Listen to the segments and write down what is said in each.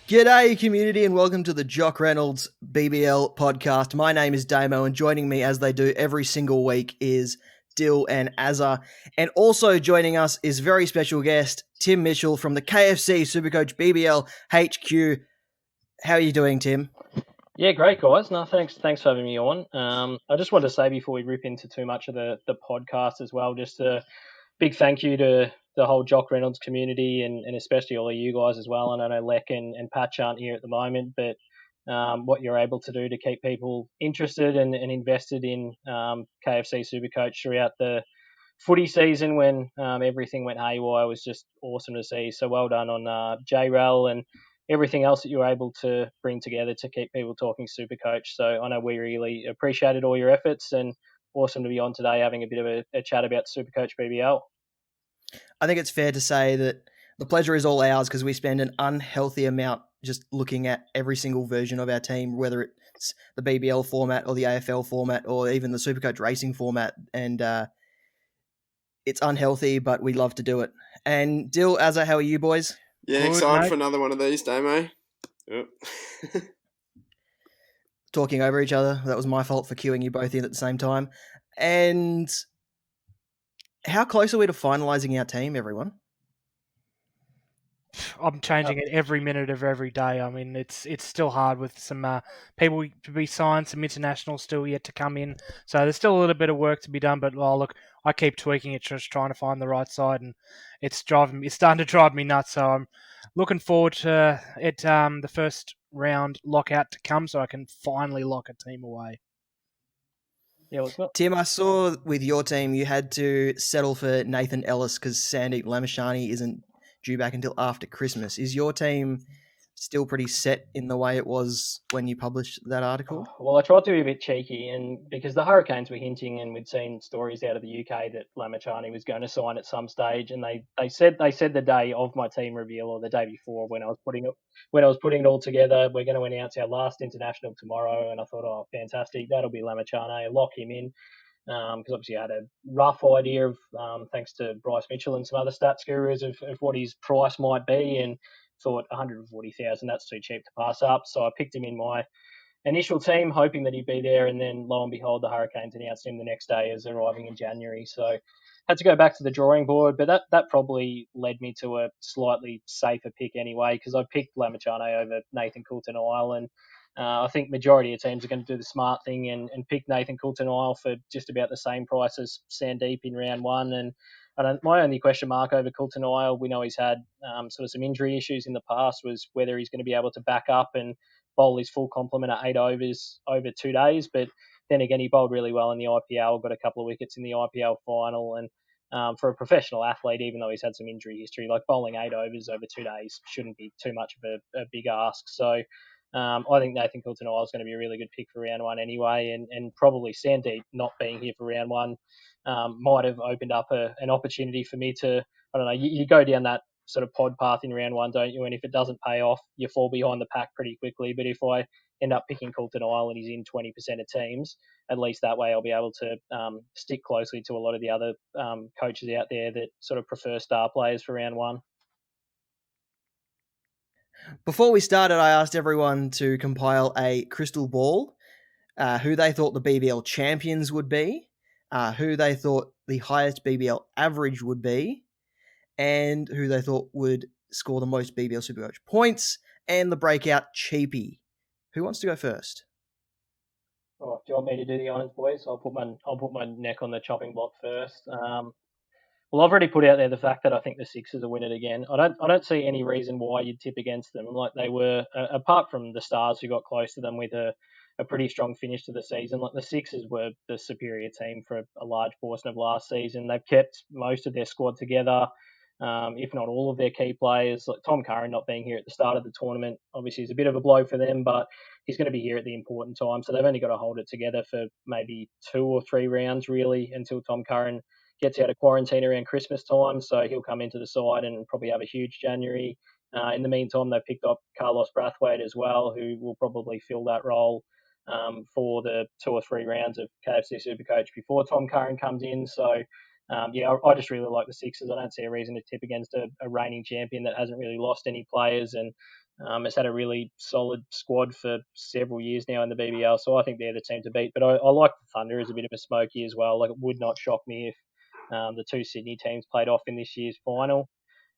G'day, community, and welcome to the Jock Reynolds BBL podcast. My name is Damo, and joining me, as they do every single week, is Dill and Azza. And also joining us is very special guest, Tim Michell from the KFC SuperCoach BBL HQ. How are you doing, Tim? Yeah, great, guys. No, thanks for having me on. I just wanted to say before we rip into too much of the podcast as well, just a big thank you to the whole Jock Reynolds community and especially all of you guys as well. And I know Lek and Patch aren't here at the moment, but what you're able to do to keep people interested and invested in KFC SuperCoach throughout the footy season when everything went haywire was just awesome to see. So well done on JREL and everything else that you were able to bring together to keep people talking Supercoach. So I know we really appreciated all your efforts and awesome to be on today having a bit of a chat about Supercoach BBL. I think it's fair to say that the pleasure is all ours because we spend an unhealthy amount just looking at every single version of our team, whether it's the BBL format or the AFL format or even the Supercoach Racing format. And it's unhealthy, but we love to do it. And Dill, Azza, how are you boys? Yeah, Good, excited mate. for another one of these, Damo. Yep. Talking over each other. That was my fault for queuing you both in at the same time. And how close are we to finalising our team, everyone? I'm changing it every minute of every day. I mean, it's still hard with some people to be signed, some internationals still yet to come in. So there's still a little bit of work to be done. But look, I keep tweaking it, just trying to find the right side, and it's starting to drive me nuts. So I'm looking forward to it, the first round lockout to come, so I can finally lock a team away. Yeah, what's up? Tim, I saw with your team you had to settle for Nathan Ellis because Sandeep Lamashani isn't due back until after Christmas. Is your team still pretty set in the way it was when you published that article? Well, I tried to be a bit cheeky, and because the Hurricanes were hinting, and we'd seen stories out of the UK that Lamachani was going to sign at some stage, and they said the day of my team reveal or the day before when I was putting it all together, we're going to announce our last international tomorrow, and I thought, oh, fantastic, that'll be Lamachani, lock him in. Because obviously I had a rough idea of, thanks to Bryce Michell and some other stats gurus, of what his price might be, and thought 140,000, that's too cheap to pass up. So I picked him in my initial team, hoping that he'd be there, and then lo and behold, the Hurricanes announced him the next day as arriving in January. So had to go back to the drawing board, but that probably led me to a slightly safer pick anyway, because I picked Lamachane over Nathan Coulter-Nile, and I think majority of teams are going to do the smart thing and pick Nathan Coulter-Nile for just about the same price as Sandeep in round one. And my only question mark over Coulter-Nile, we know he's had sort of some injury issues in the past, was whether he's going to be able to back up and bowl his full complement at 8 overs over 2 days. But then again, he bowled really well in the IPL, got a couple of wickets in the IPL final. And for a professional athlete, even though he's had some injury history, like bowling 8 overs over 2 days shouldn't be too much of a big ask. So I think Nathan Coulter-Nile is going to be a really good pick for round one anyway. And probably Sandeep not being here for round one might have opened up an opportunity for me to, I don't know, you go down that sort of pod path in round one, don't you? And if it doesn't pay off, you fall behind the pack pretty quickly. But if I end up picking Coulter-Nile and he's in 20% of teams, at least that way I'll be able to stick closely to a lot of the other coaches out there that sort of prefer star players for round one. Before we started, I asked everyone to compile a crystal ball, who they thought the BBL champions would be, who they thought the highest BBL average would be, and who they thought would score the most BBL Supercoach points, and the breakout cheapie. Who wants to go first? Oh, do you want me to do the honours, boys? I'll put my neck on the chopping block first. Well, I've already put out there the fact that I think the Sixers will win it again. I don't see any reason why you'd tip against them. Like they were, apart from the Stars who got close to them with a pretty strong finish to the season. Like the Sixers were the superior team for a large portion of last season. They've kept most of their squad together, if not all of their key players. Like Tom Curran not being here at the start of the tournament obviously is a bit of a blow for them, but he's going to be here at the important time. So they've only got to hold it together for maybe 2 or 3 rounds really until Tom Curran gets out of quarantine around Christmas time. So he'll come into the side and probably have a huge January. In the meantime, they picked up Carlos Brathwaite as well, who will probably fill that role for the 2 or 3 rounds of KFC SuperCoach before Tom Curran comes in. So, I just really like the Sixers. I don't see a reason to tip against a reigning champion that hasn't really lost any players. And It's had a really solid squad for several years now in the BBL, so I think they're the team to beat. But I like the Thunder as a bit of a smoky as well. Like, it would not shock me if the two Sydney teams played off in this year's final.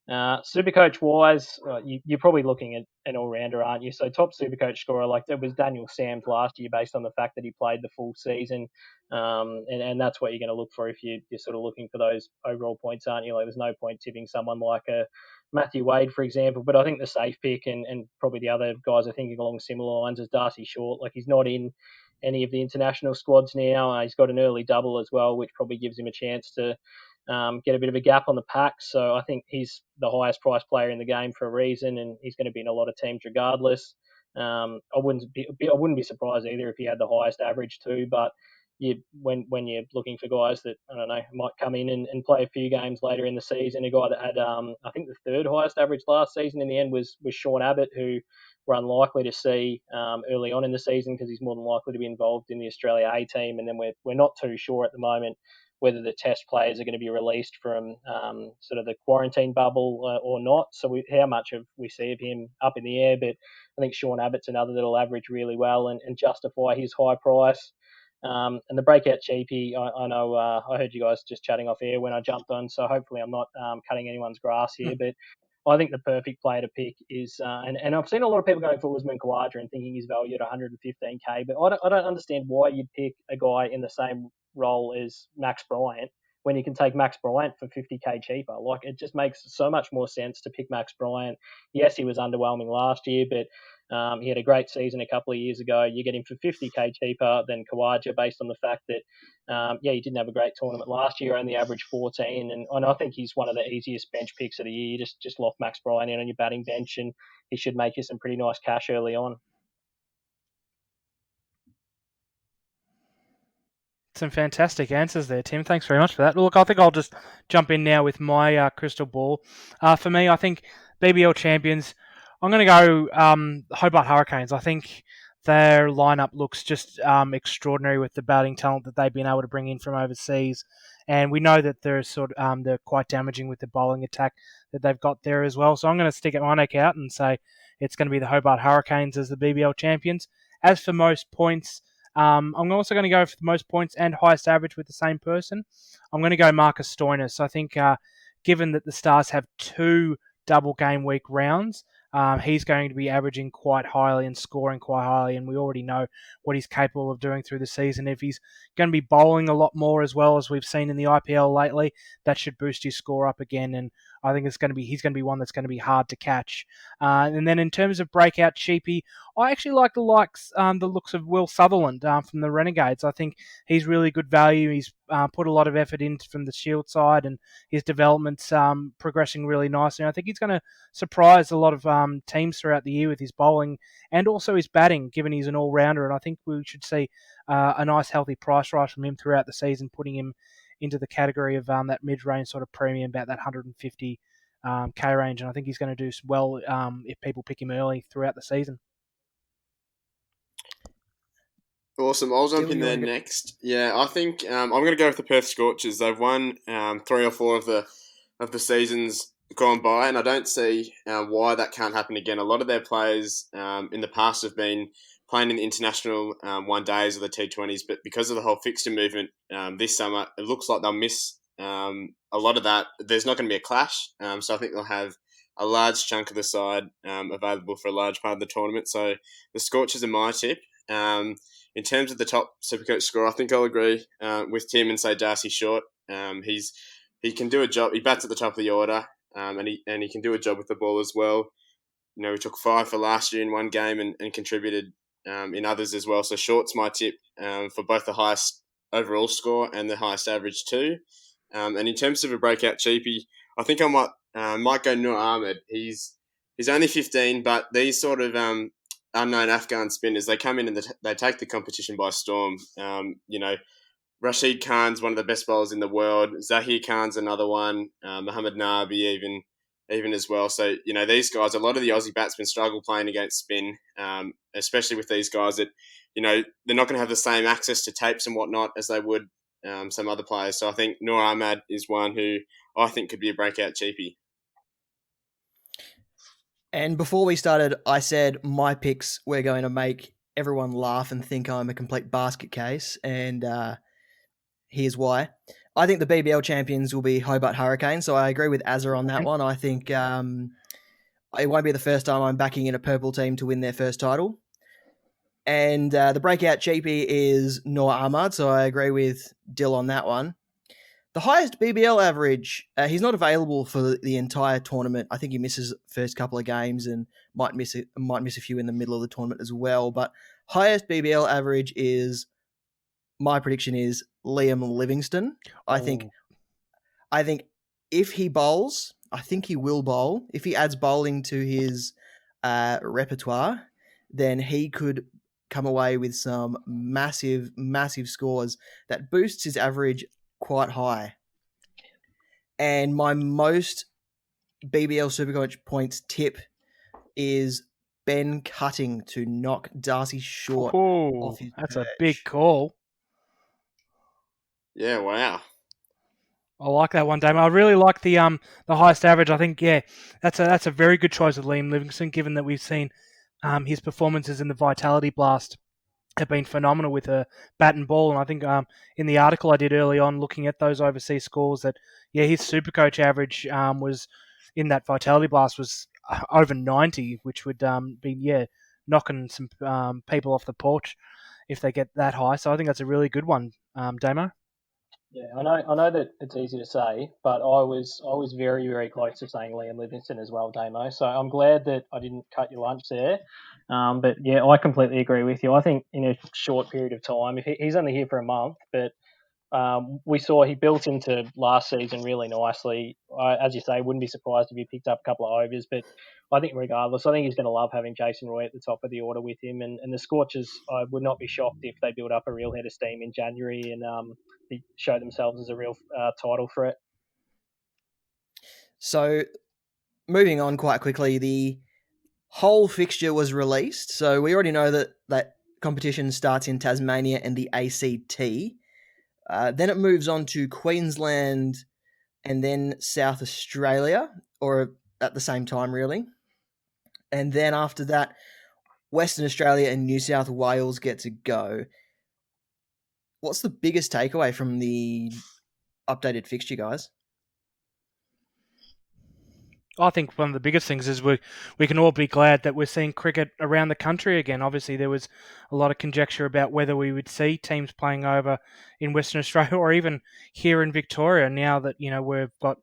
Supercoach wise, you're probably looking at an all rounder, aren't you? So top Supercoach scorer, like that was Daniel Sams last year, based on the fact that he played the full season, and that's what you're going to look for if you're sort of looking for those overall points, aren't you? Like, there's no point tipping someone like a Matthew Wade, for example. But I think the safe pick, and probably the other guys are thinking along similar lines, is Darcy Short. Like, he's not in any of the international squads now. He's got an early double as well, which probably gives him a chance to get a bit of a gap on the pack. So I think he's the highest priced player in the game for a reason, and he's going to be in a lot of teams regardless. I wouldn't be surprised either if he had the highest average too. But when you're looking for guys that, I don't know, might come in and play a few games later in the season, a guy that had I think the third highest average last season in the end was Sean Abbott, who we're unlikely to see early on in the season because he's more than likely to be involved in the Australia A team, and then we're not too sure at the moment whether the test players are going to be released from sort of the quarantine bubble or not. So how much of we see of him up in the air, but I think Sean Abbott's another that'll average really well and justify his high price. And the breakout cheapie, I know I heard you guys just chatting off air when I jumped on, so hopefully I'm not cutting anyone's grass here, but I think the perfect player to pick is, and I've seen a lot of people going for Usman Khawaja and thinking he's valued at 115k, but I don't understand why you'd pick a guy in the same role as Max Bryant when you can take Max Bryant for 50k cheaper. Like, it just makes so much more sense to pick Max Bryant. Yes, he was underwhelming last year, but he had a great season a couple of years ago. You get him for 50k cheaper than Khawaja based on the fact that, he didn't have a great tournament last year, only averaged 14. And I think he's one of the easiest bench picks of the year. You just lock Max Bryant in on your batting bench, and he should make you some pretty nice cash early on. Some fantastic answers there, Tim. Thanks very much for that. Look, I think I'll just jump in now with my crystal ball. For me, I think BBL champions, I'm going to go Hobart Hurricanes. I think their lineup looks just extraordinary with the batting talent that they've been able to bring in from overseas. And we know that they're quite damaging with the bowling attack that they've got there as well. So I'm going to stick my neck out and say it's going to be the Hobart Hurricanes as the BBL champions. As for most points, I'm also going to go for the most points and highest average with the same person. I'm going to go Marcus Stoinis. I think given that the Stars have 2 double game week rounds, he's going to be averaging quite highly and scoring quite highly, and we already know what he's capable of doing through the season. If he's going to be bowling a lot more as well as we've seen in the IPL lately, that should boost his score up again, and I think he's going to be one that's going to be hard to catch. And then in terms of breakout cheapie, I actually like the looks of Will Sutherland from the Renegades. I think he's really good value. He's put a lot of effort in from the Shield side, and his development's progressing really nicely. And I think he's going to surprise a lot of teams throughout the year with his bowling and also his batting, given he's an all-rounder. And I think we should see a nice, healthy price rise from him throughout the season, putting him into the category of that mid-range sort of premium, about that 150 K range. And I think he's going to do well if people pick him early throughout the season. Awesome. I'll jump in there next. Yeah, I think I'm going to go with the Perth Scorchers. They've won 3 or 4 of the seasons gone by, and I don't see why that can't happen again. A lot of their players in the past have been playing in the international one days or the T20s, but because of the whole fixture movement this summer, it looks like they'll miss a lot of that. There's not going to be a clash, so I think they'll have a large chunk of the side available for a large part of the tournament. So the Scorchers are my tip. In terms of the top Supercoach scorer, I think I'll agree with Tim and say Darcy Short. He can do a job. He bats at the top of the order, and he can do a job with the ball as well. You know, he took 5 for last year in one game and contributed in others as well. So Short's my tip for both the highest overall score and the highest average too. And in terms of a breakout cheapie, I think I might go Nur Ahmed. He's only 15, but these sort of unknown Afghan spinners, they come in and they take the competition by storm. You know, Rashid Khan's one of the best bowlers in the world. Zahir Khan's another one. Muhammad Nabi even as well. So, you know, these guys, a lot of the Aussie batsmen struggle playing against spin, especially with these guys that, you know, they're not going to have the same access to tapes and whatnot as they would some other players. So I think Nur Ahmed is one who I think could be a breakout cheapie. And before we started, I said my picks were going to make everyone laugh and think I'm a complete basket case, and here's why. I think the BBL champions will be Hobart Hurricanes, so I agree with Azza on that one. I think it won't be the first time I'm backing in a purple team to win their first title. And the breakout cheapie is Noah Ahmad, so I agree with Dill on that one. The highest BBL average, he's not available for the entire tournament. I think he misses first couple of games and might miss a few in the middle of the tournament as well. But highest BBL average is, my prediction is Liam Livingston. I think if he bowls, I think he will bowl. If he adds bowling to his repertoire, then he could come away with some massive, massive scores that boosts his average quite high. And my most BBL Supercoach points tip is Ben Cutting to knock Darcy Short off his That's perch. a big call. Yeah, wow. I like that one, Damo. I really like the highest average. I think, yeah, that's a very good choice with Liam Livingston, given that we've seen his performances in the Vitality Blast have been phenomenal with a bat and ball. And I think in the article I did early on, looking at those overseas scores, that his Supercoach average was in that Vitality Blast was over 90, which would be knocking some people off the porch if they get that high. So I think that's a really good one, Damo. Yeah, I know that it's easy to say, but I was very, very close to saying Liam Livingston as well, Damo. So I'm glad that I didn't cut your lunch there. But yeah, I completely agree with you. I think in a short period of time, if he's only here for a month, but we saw he built into last season really nicely. As you say, wouldn't be surprised if he picked up a couple of overs, but I think regardless, I think he's going to love having Jason Roy at the top of the order with him. And the Scorchers, I would not be shocked if they build up a real head of steam in January and they show themselves as a real title threat. So, moving on quite quickly, the whole fixture was released. So we already know that competition starts in Tasmania and the ACT. Then it moves on to Queensland and then South Australia, or at the same time, really. And then after that, Western Australia and New South Wales get to go. What's the biggest takeaway from the updated fixture, guys? I think one of the biggest things is we can all be glad that we're seeing cricket around the country again. Obviously, there was a lot of conjecture about whether we would see teams playing over in Western Australia or even here in Victoria. Now that we've got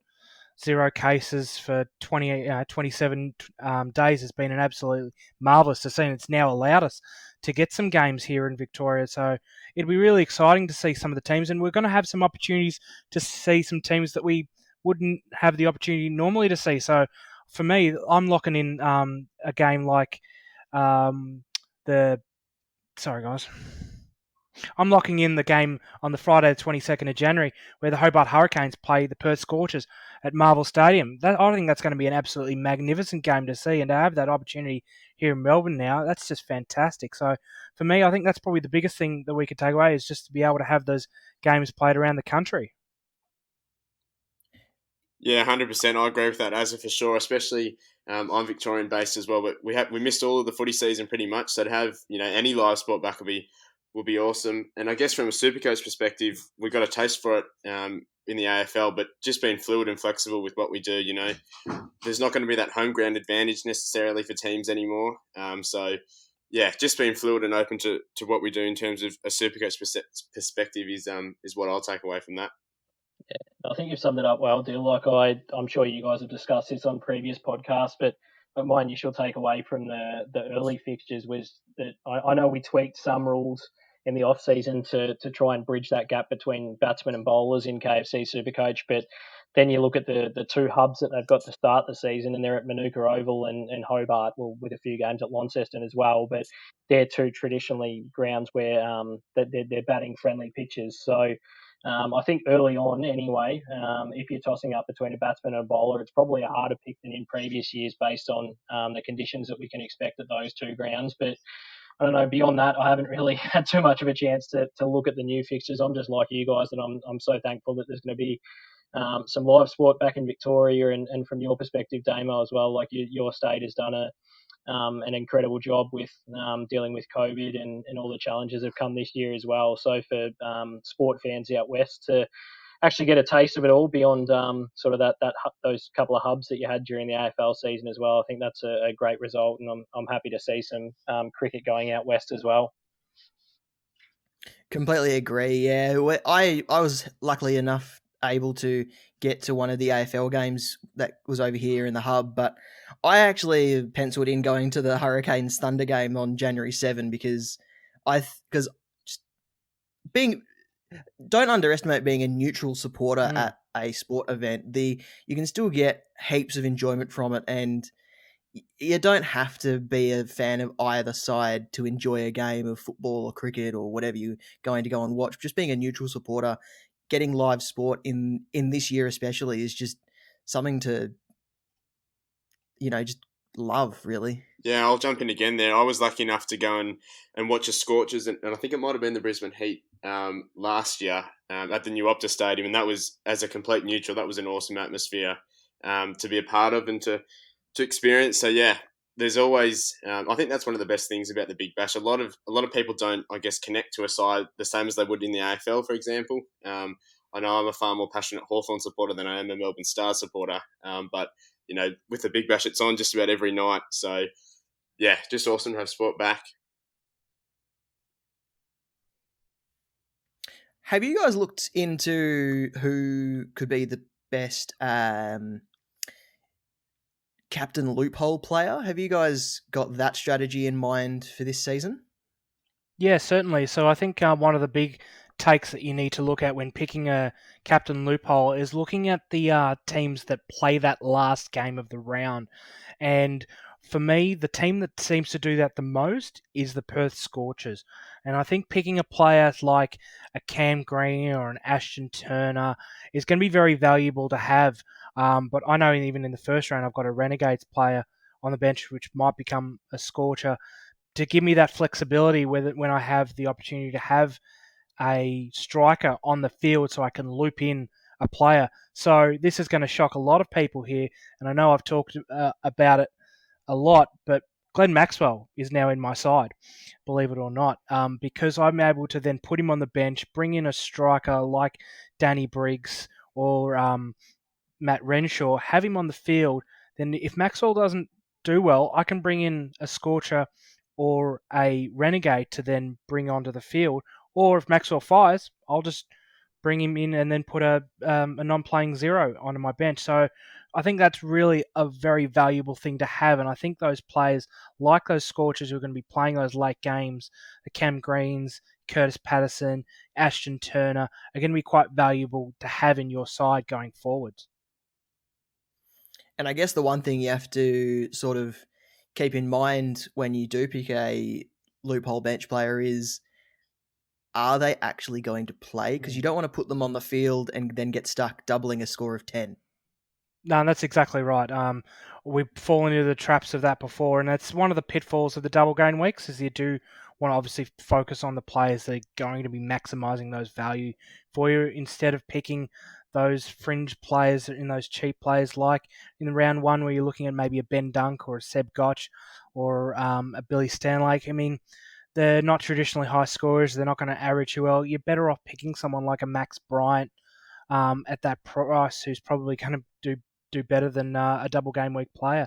0 cases for 27 days, has been an absolutely marvellous to see. And it's now allowed us to get some games here in Victoria. So it'll be really exciting to see some of the teams, and we're going to have some opportunities to see some teams that we wouldn't have the opportunity normally to see. So for me, I'm locking in a game like sorry guys. I'm locking in the game on the Friday, the 22nd of January, where the Hobart Hurricanes play the Perth Scorchers at Marvel Stadium. I think that's going to be an absolutely magnificent game to see, and to have that opportunity here in Melbourne now, that's just fantastic. So for me, I think that's probably the biggest thing that we could take away, is just to be able to have those games played around the country. Yeah, 100%. I agree with that, Azza, for sure. Especially I'm Victorian based as well, but we missed all of the footy season pretty much. So to have any live sport back will be awesome. And I guess from a Supercoach perspective, we got a taste for it in the AFL, but just being fluid and flexible with what we do. There's not going to be that home ground advantage necessarily for teams anymore. So yeah, just being fluid and open to what we do in terms of a Supercoach perspective is what I'll take away from that. Yeah, I think you've summed it up well, Dill. I'm sure you guys have discussed this on previous podcasts, but my initial takeaway from the early fixtures was that I know we tweaked some rules in the off season to try and bridge that gap between batsmen and bowlers in KFC SuperCoach, but then you look at the two hubs that they've got to start the season, and they're at Manuka Oval and Hobart, well, with a few games at Launceston as well, but they're two traditionally grounds where they're batting friendly pitches. So I think early on, anyway, if you're tossing up between a batsman and a bowler, it's probably a harder pick than in previous years based on the conditions that we can expect at those two grounds. But I don't know, beyond that, I haven't really had too much of a chance to look at the new fixtures. I'm just like you guys, and I'm so thankful that there's going to be some live sport back in Victoria, and from your perspective, Damo, as well. Like your state has done an incredible job with dealing with COVID and all the challenges that have come this year as well. So for sport fans out west to actually get a taste of it all beyond sort of those couple of hubs that you had during the AFL season as well, I think that's a great result, and I'm happy to see some cricket going out west as well. Completely agree. Yeah, I was luckily enough able to get to one of the AFL games that was over here in the hub, but I actually penciled in going to the Hurricanes Thunder game on January 7 because because being don't underestimate being a neutral supporter at a sport event. You can still get heaps of enjoyment from it, and you don't have to be a fan of either side to enjoy a game of football or cricket or whatever you're going to go and watch. Just being a neutral supporter, getting live sport in this year especially is just something to, just love, really. Yeah, I'll jump in again there. I was lucky enough to go and watch a Scorchers, and I think it might have been the Brisbane Heat last year at the new Optus Stadium, and that was, as a complete neutral, that was an awesome atmosphere to be a part of and to experience. So yeah, there's always I think that's one of the best things about the Big Bash. A lot of people don't, I guess, connect to a side the same as they would in the AFL, for example. I know I'm a far more passionate Hawthorn supporter than I am a Melbourne Stars supporter, but with the Big Bash, it's on just about every night. So yeah, just awesome to have sport back. Have you guys looked into who could be the best captain loophole player? Have you guys got that strategy in mind for this season? Yeah, certainly. So I think one of the big takes that you need to look at when picking a captain loophole is looking at the teams that play that last game of the round. And for me, the team that seems to do that the most is the Perth Scorchers. And I think picking a player like a Cam Green or an Ashton Turner is going to be very valuable to have. But I know even in the first round, I've got a Renegades player on the bench, which might become a Scorcher, to give me that flexibility when I have the opportunity to have a striker on the field so I can loop in a player. So this is going to shock a lot of people here, and I know I've talked about it a lot, but Glenn Maxwell is now in my side, believe it or not, because I'm able to then put him on the bench, bring in a striker like Danny Briggs or Matt Renshaw, have him on the field. Then if Maxwell doesn't do well, I can bring in a Scorcher or a Renegade to then bring onto the field. Or if Maxwell fires, I'll just bring him in and then put a non-playing zero onto my bench. So I think that's really a very valuable thing to have. And I think those players, like those Scorchers who are going to be playing those late games, the Cam Greens, Curtis Patterson, Ashton Turner, are going to be quite valuable to have in your side going forwards. And I guess the one thing you have to sort of keep in mind when you do pick a loophole bench player is, are they actually going to play? Because you don't want to put them on the field and then get stuck doubling a score of 10. No, that's exactly right. We've fallen into the traps of that before, and that's one of the pitfalls of the double game weeks, is you do want to obviously focus on the players that are going to be maximising those value for you instead of picking those fringe players in those cheap players, like in the round one where you're looking at maybe a Ben Dunk or a Seb Gotch or a Billy Stanlake. I mean, they're not traditionally high scorers. They're not going to average you well. You're better off picking someone like a Max Bryant at that price, who's probably going to do better than a double game week player.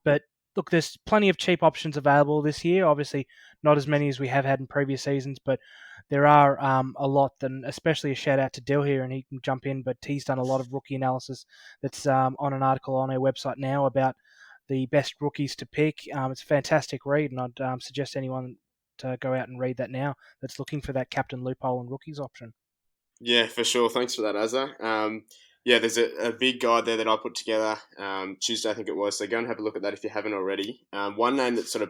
But look, there's plenty of cheap options available this year. Obviously, not as many as we have had in previous seasons, but there are a lot. And especially a shout out to Dill here, and he can jump in. But he's done a lot of rookie analysis that's on an article on our website now about the best rookies to pick. It's a fantastic read, and I'd suggest anyone to go out and read that now that's looking for that captain loophole and rookies option. Yeah, for sure. Thanks for that, Azza. Yeah, there's a big guide there that I put together Tuesday, I think it was. So go and have a look at that if you haven't already. One name that sort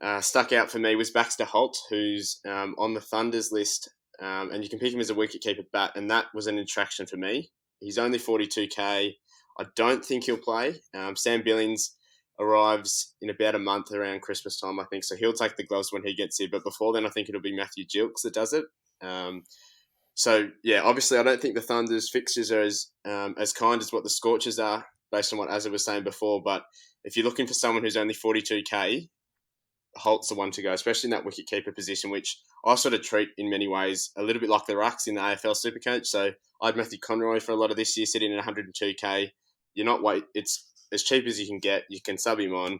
of stuck out for me was Baxter Holt, who's on the Thunder's list, and you can pick him as a wicket-keeper bat, and that was an attraction for me. He's only 42k. I don't think he'll play. Sam Billings arrives in about a month around Christmas time, I think, so he'll take the gloves when he gets here. But before then, I think it'll be Matthew Gilks that does it. So yeah, obviously I don't think the Thunder's fixtures are as kind as what the Scorchers are, based on what Azza was saying before. But if you're looking for someone who's only 42k, Holt's the one to go, especially in that wicket-keeper position, which I sort of treat in many ways a little bit like the Rucks in the AFL Supercoach. So I had Matthew Conroy for a lot of this year, sitting at 102k. It's as cheap as you can get. You can sub him on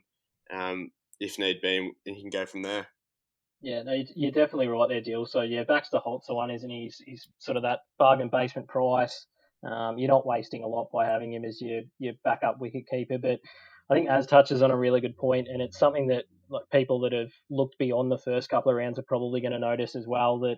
if need be, and you can go from there. Yeah, no, you're definitely right there, Dill. So yeah, Baxter Holt's the one, isn't he? He's sort of that bargain basement price. You're not wasting a lot by having him as your backup wicket keeper. But I think Az touches on a really good point, and it's something that like people that have looked beyond the first couple of rounds are probably going to notice as well. That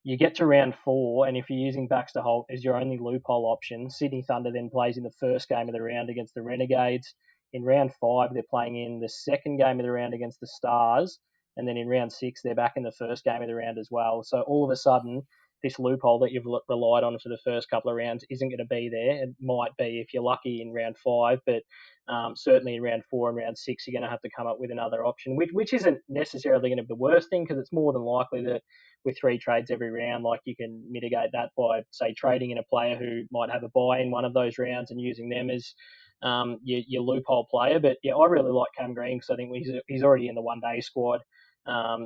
you get to round 4, and if you're using Baxter Holt as your only loophole option, Sydney Thunder then plays in the first game of the round against the Renegades. In round 5, they're playing in the second game of the round against the Stars. And then in round 6, they're back in the first game of the round as well. So all of a sudden, this loophole that you've relied on for the first couple of rounds isn't going to be there. It might be if you're lucky in round 5, but certainly in round 4 and round 6, you're going to have to come up with another option, which isn't necessarily going to be the worst thing, because it's more than likely that with 3 trades every round, like you can mitigate that by, say, trading in a player who might have a buy in one of those rounds and using them as your loophole player. But yeah, I really like Cam Green because I think he's already in the one-day squad.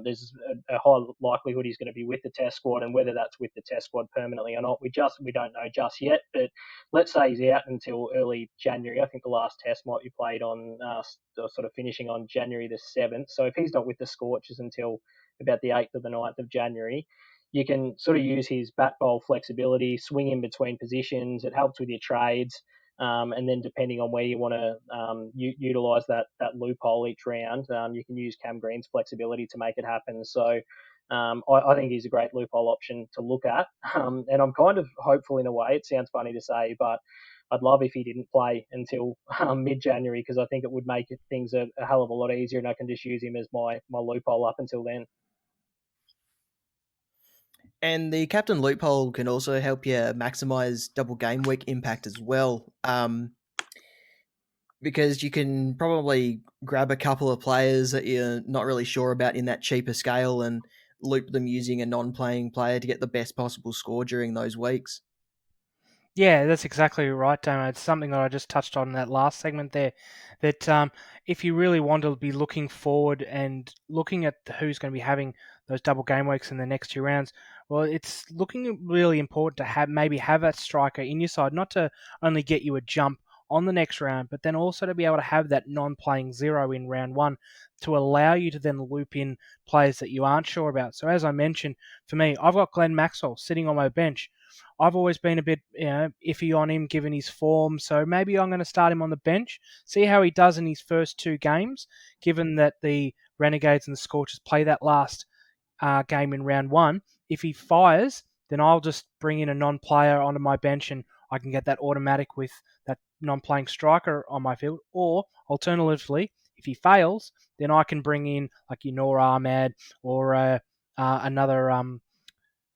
There's a high likelihood he's going to be with the test squad, and whether that's with the test squad permanently or not, we don't know just yet. But let's say he's out until early January. I think the last test might be played on sort of finishing on January the 7th. So if he's not with the Scorchers until about the 8th or the 9th of January, you can sort of use his bat bowl flexibility, swing in between positions. It helps with your trades. And then depending on where you want to utilise that loophole each round, you can use Cam Green's flexibility to make it happen. So I think he's a great loophole option to look at. And I'm kind of hopeful in a way. It sounds funny to say, but I'd love if he didn't play until mid-January, because I think it would make things a hell of a lot easier, and I can just use him as my loophole up until then. And the captain loophole can also help you maximize double game week impact as well. Because you can probably grab a couple of players that you're not really sure about in that cheaper scale and loop them using a non-playing player to get the best possible score during those weeks. Yeah, that's exactly right, Damo. It's something that I just touched on in that last segment there, that if you really want to be looking forward and looking at who's going to be having those double game weeks in the next 2 rounds, well, it's looking really important to maybe have a striker in your side, not to only get you a jump on the next round, but then also to be able to have that non-playing 0 in round 1 to allow you to then loop in players that you aren't sure about. So as I mentioned, for me, I've got Glenn Maxwell sitting on my bench. I've always been a bit iffy on him given his form, so maybe I'm going to start him on the bench, see how he does in his first 2 games, given that the Renegades and the Scorchers play that last game in round 1. If he fires, then I'll just bring in a non-player onto my bench and I can get that automatic with that non-playing striker on my field. Or, alternatively, if he fails, then I can bring in like your Noor Ahmed or another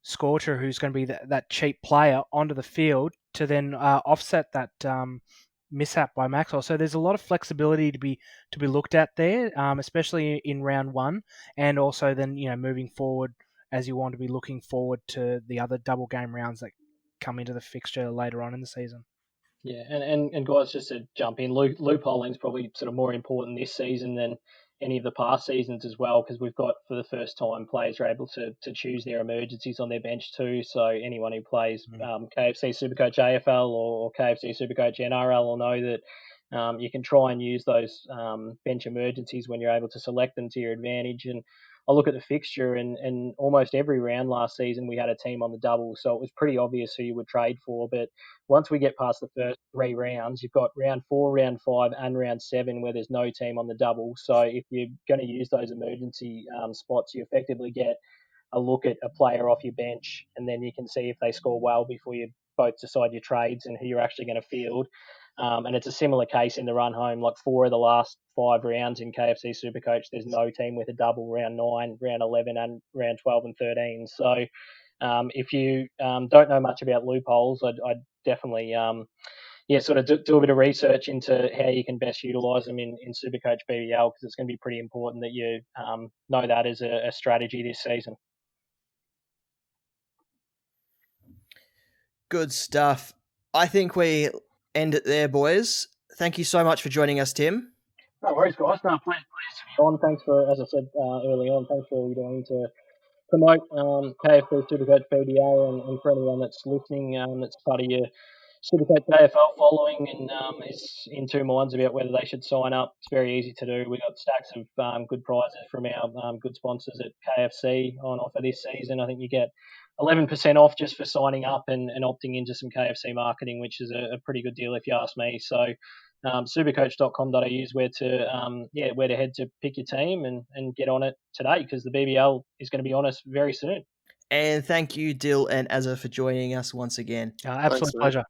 Scorcher who's going to be that cheap player onto the field to then offset that mishap by Maxwell. So there's a lot of flexibility to be looked at there, especially in round 1, and also then moving forward as you want to be looking forward to the other double game rounds that come into the fixture later on in the season. Yeah, and guys, just to jump in, loopholing is probably sort of more important this season than any of the past seasons as well, because we've got, for the first time, players are able to choose their emergencies on their bench too. So anyone who plays KFC SuperCoach AFL or KFC SuperCoach NRL will know that you can try and use those bench emergencies when you're able to select them to your advantage. And I look at the fixture, and almost every round last season we had a team on the double, so it was pretty obvious who you would trade for. But once we get past the first 3 rounds, you've got round 4, round 5, and round 7 where there's no team on the double. So if you're going to use those emergency spots, you effectively get a look at a player off your bench, and then you can see if they score well before you both decide your trades and who you're actually going to field. And it's a similar case in the run home. Like 4 of the last 5 rounds in KFC Supercoach, there's no team with a double. Round 9, round 11, and round 12 and 13. So if you don't know much about loopholes, I'd definitely sort of do a bit of research into how you can best utilise them in Supercoach BBL, because it's going to be pretty important that you know that as a strategy this season. Good stuff. I think we end it there, boys. Thank you so much for joining us, Tim. No worries, guys. No, pleasure to be on. Thanks for, as I said early on, thanks for all you're doing to promote KFC SuperCoach BBL, and for anyone that's listening, that's part of your SuperCoach AFL following and is in two minds about whether they should sign up. It's very easy to do. We got stacks of good prizes from our good sponsors at KFC on offer this season. I think you get 11% off just for signing up and opting into some KFC marketing, which is a pretty good deal if you ask me. So supercoach.com.au is where to head to pick your team and get on it today, because the BBL is going to be on us very soon. And thank you, Dill and Azza, for joining us once again. Absolute pleasure.